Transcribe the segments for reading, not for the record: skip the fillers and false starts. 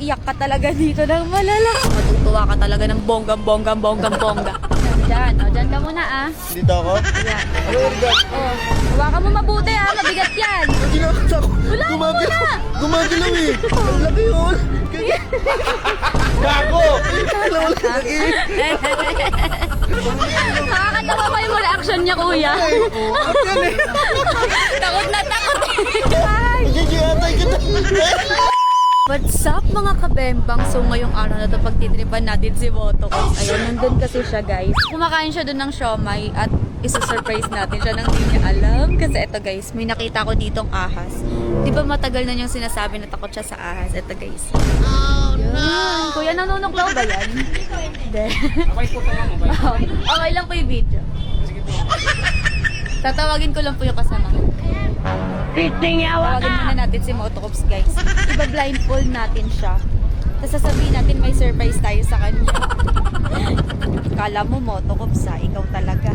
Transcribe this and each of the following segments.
iiyak ka talaga dito ng malala. Matutuwa ka talaga ng bonggang-bongga. Diyan, o, dyan ka muna ah. Dito ako? Ayan. Ano yung regard? Oh, hawakan mo mabuti ah, mabigat yan. Ginakata ko. Wala mo muna. Gumagalaw eh. Ang laki yun. Gago! Alam mo laki. Nakakatawa pa yung reaction niya, kuya. At yan eh. Takot na takot. Ay. Nagigiyatay ka na. What's up mga kabembang? So ngayong araw na ito pagtitripan natin si Moto. Ayun, nandun kasi siya guys. Kumakain siya dun ng siomay at isa-surprise natin siya nang hindi niya alam. Kasi ito guys, may nakita ko ditong ahas. Di ba matagal na niyang sinasabi na takot siya sa ahas? Ito guys. Oh no! Kuya, nanunuklaw ba yan? Hindi. Okay po pa mo ba? Okay lang po yung video. Tatawagin ko lang po yung kasama ko. Tawagin muna natin si Motocops guys. Iba blindfold natin siya. Tapos sasabihin natin may surprise tayo sa kanya. Kala mo Motocops ha, ikaw talaga.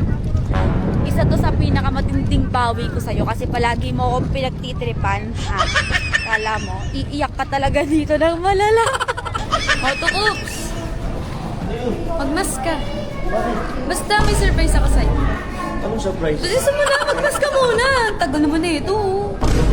Isa to sa pinakamatinding bawi ko sa'yo kasi palagi mo akong pinagtitripan. Ha? Kala mo, iiyak ka talaga dito ng malala. Motocops! Magmas ka. Basta may surprise ako sa'yo. Anong surprise? Kasi mo na, magmas ka muna. Tagal naman na ito.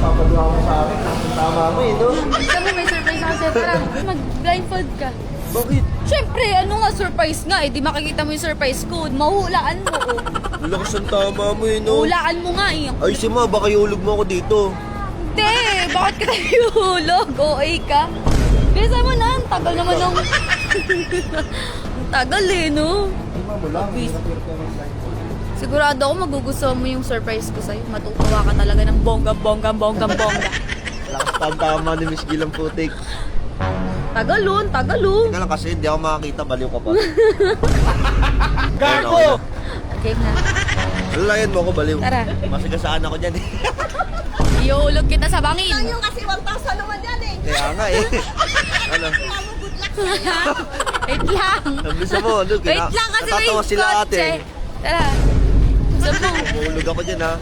Papadua mo sa akin. Tama mo eh, no? Sabi may surprise ako sa'yo. Tara, mag-blindfold ka. Bakit? Siyempre, ano nga surprise nga eh. Di makikita mo yung surprise ko. Mahulaan mo oh. Lakas ang tama mo eh, no? Hulaan mo nga eh. Ay, si Ma, baka iulog mo ako dito. Hindi, bakit ka tayo hulog? OA ka? Bisa mo na, ang tagal naman ng... ang tagal eh, no? Sigurado ako magugustuhan mo yung surprise ko sa'yo. Matutuwa ka talaga ng bongga. Lakas ang tama ni Miss Gilang Putik. Tagalon. Teka lang kasi hindi ako makakita, baliw ka pa. Gago! Okay na. Lalayan mo ako, baliw. Tara. Masigasaan ako dyan eh. Iuulog kita sa bangin. Yung kasi 1,000 naman yan eh. Kaya nga eh. Ano? Wait lang. Nabisa mo, ano? Wait lang kasi may natatawa sila kotse. ate. Tara. Sabi mo. Mahulog ako dyan ha.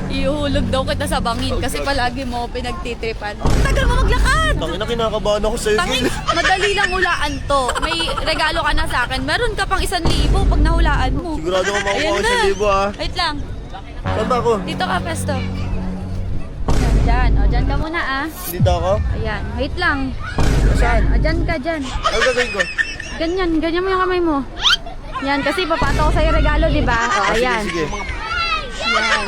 Iuhulog daw kita sa bangin kasi palagi mo pinagtitripan. Tagal mo maglakad! Tangina, kinakabahan ako sa'yo. Tangin, madali lang hulaan to. May regalo ka na sa akin. Meron ka pang 1,000 pag nahulaan mo. Sigurado ka makuha ko Ayan na. 1,000 ha. Wait lang. Saan ba ako? Dito ka, pesto. Dyan. O, dyan ka muna ah. Dito ako? Ayan. Wait lang. Dyan. O, dyan ka, dyan. Ano gagawin ko? Ganyan mo yung kamay mo. Yan, kasi papato ko sa'yo regalo, di ba? O, ayan. Sige. Yan.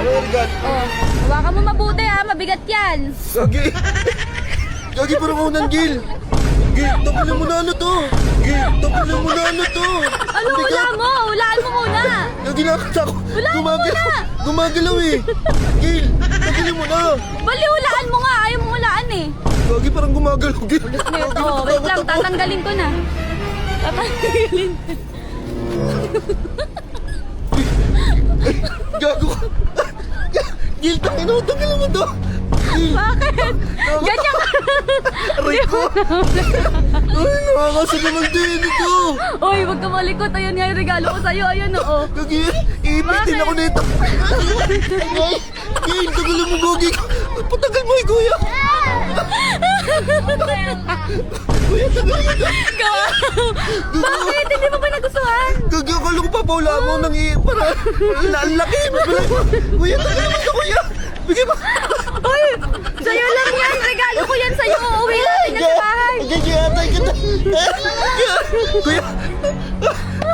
Ano yung regard? Oh, hawakan mo mabuti ha, mabigat yan. Gagi! Gagi, parang unang Gil! Gil, tapulin mo na ano to! Gil, tapulin mo na ano to! Ano hula mo? Hulaan mo muna. Gagi, nakakata ko! Hulaan mo muna. Gumagalaw eh! Gil, tapulin mo na! Bali, hulaan mo nga. Ayaw mo hulaan eh. Gagi, parang gumagalaw, Gil! Neto, wait lang, tatanggalin ko na. Tatanggalin ko. Gago ka! Gil, tangin mo to! Gil! Bakit? Ganyan ka. Aray ko! Ay, nakakasa naman din ito! Uy, wag ka malikot. Ayun nga yung regalo ko sa'yo. Ayun oo. Gagi, iipitin ako nito! Ay, Gil, tagalin mo, Gagi! Patagal mo eh, kuya! Kuya, tagalin mo to! Bakit? Hindi mo ba nagustuhan? Gagi, akala ko papaula mo nang para ang laki! Kuya, tagalin mo to, kuya! Bigyan mo! Uy, sa'yo lang yan. Regalo ko yan sa'yo. Uuwi natin yan sa bahay. Gagi, atay ka na! Kuya!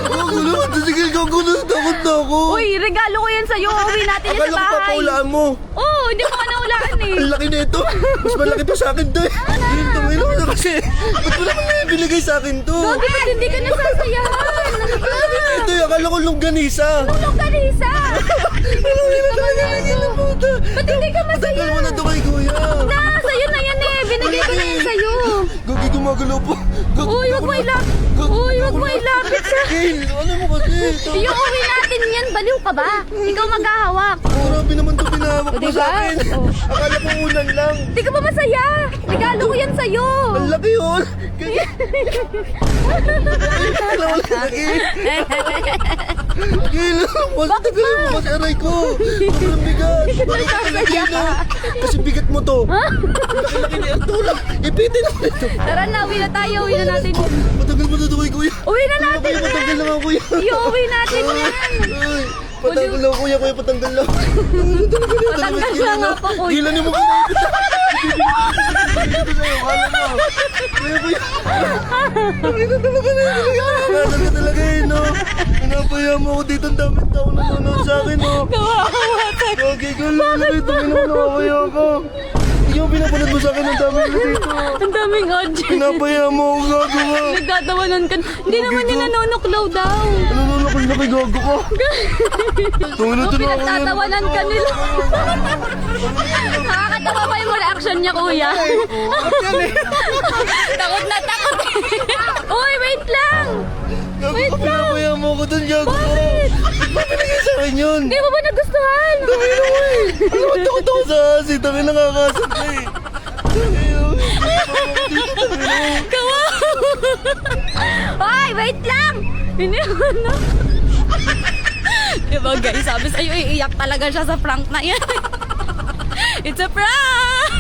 Gugulo ka to, sige, gugulo, takot na ako! Uy, regalo ko yan sa'yo. Uuwi natin yan Akala sa ko bahay. papaulaan mo! Oo, hindi mo ka nahulaan eh. Ang laki na ito! Mas malaki pa sa akin to eh! Gil, tangin mo na kasi! Ba't mo naman binigay sa akin to? Gogi, ba't hindi ka nasasayahan? Ano ba? Ito eh, akala ko longganisa! Tulong ka, Risa. Ba't hindi ka Tagal masaya? mo na to kay kuya! Na, sa'yo na yan eh. Binigay ko na yan sa'yo. Gagi, gumagalaw po! Uy, wag mo ilapit. Uy, wag mo ilapit sa... Gil, ano mo kasi? Iuwi natin akin yan. Baliw ka ba? Ikaw maghahawak. Grabe naman to pinahawak O, mo diba? sa akin. Oo. Akala ko unan lang. Hindi ka ba masaya? Regalo ko yan sa'yo. Ang laki yun. Kailangan wala laki. Gil, mas tagal mo kasi aray ko. Sobrang bigat. Parang kalaki, no? Kasi bigat mo to. Laki-laki ni Arturo. Ipitin mo ito. Tara na, uwi na tayo. Uwi na natin. Matagal mo na ito kay kuya. Uwi na natin. Kuya, patanggal lang ako, kuya. Iuwi natin yan. Ay, patanggal lang kuya, kuya, patanggal lang. Patanggal lang nga po, kuya. Gilan mo kinapit. Dito sa'yo, kala mo. Kuya, kuya. Pakita talaga na yun. Nakakasal ka talaga eh, no? Pinapaya mo ako dito, ang daming tao na nanonood sa akin, no? Kawawa. Okay, galang. Tumingin mo nakakaya ka. Yung pinapanood mo sa akin, ang dami na dito. Ang daming audience. Pinapaya mo ako, gago ka. Nagtatawanan ka. Hindi naman yan nanonoklaw daw. Nanonokol na kay gago ka. Tungin na O, ito na ako yan. pinagtatawanan ka nila. Nakakatawa pa yung reaction niya, kuya. Takot na takot. Uy, wait lang. Gago ka, pinapaya mo ako dun, gago ka. Bakit? Ba't pinagay sa akin yun? Hindi mo ba nagustuhan? Tangin na mo eh. Alam mo, takot ako sa asin. Tangin na nakakasad ka eh. Kawawa. Hoy, wait lang. Hindi mo na. Diba guys, sabi sa'yo, iiyak talaga siya sa prank na yan. It's a prank!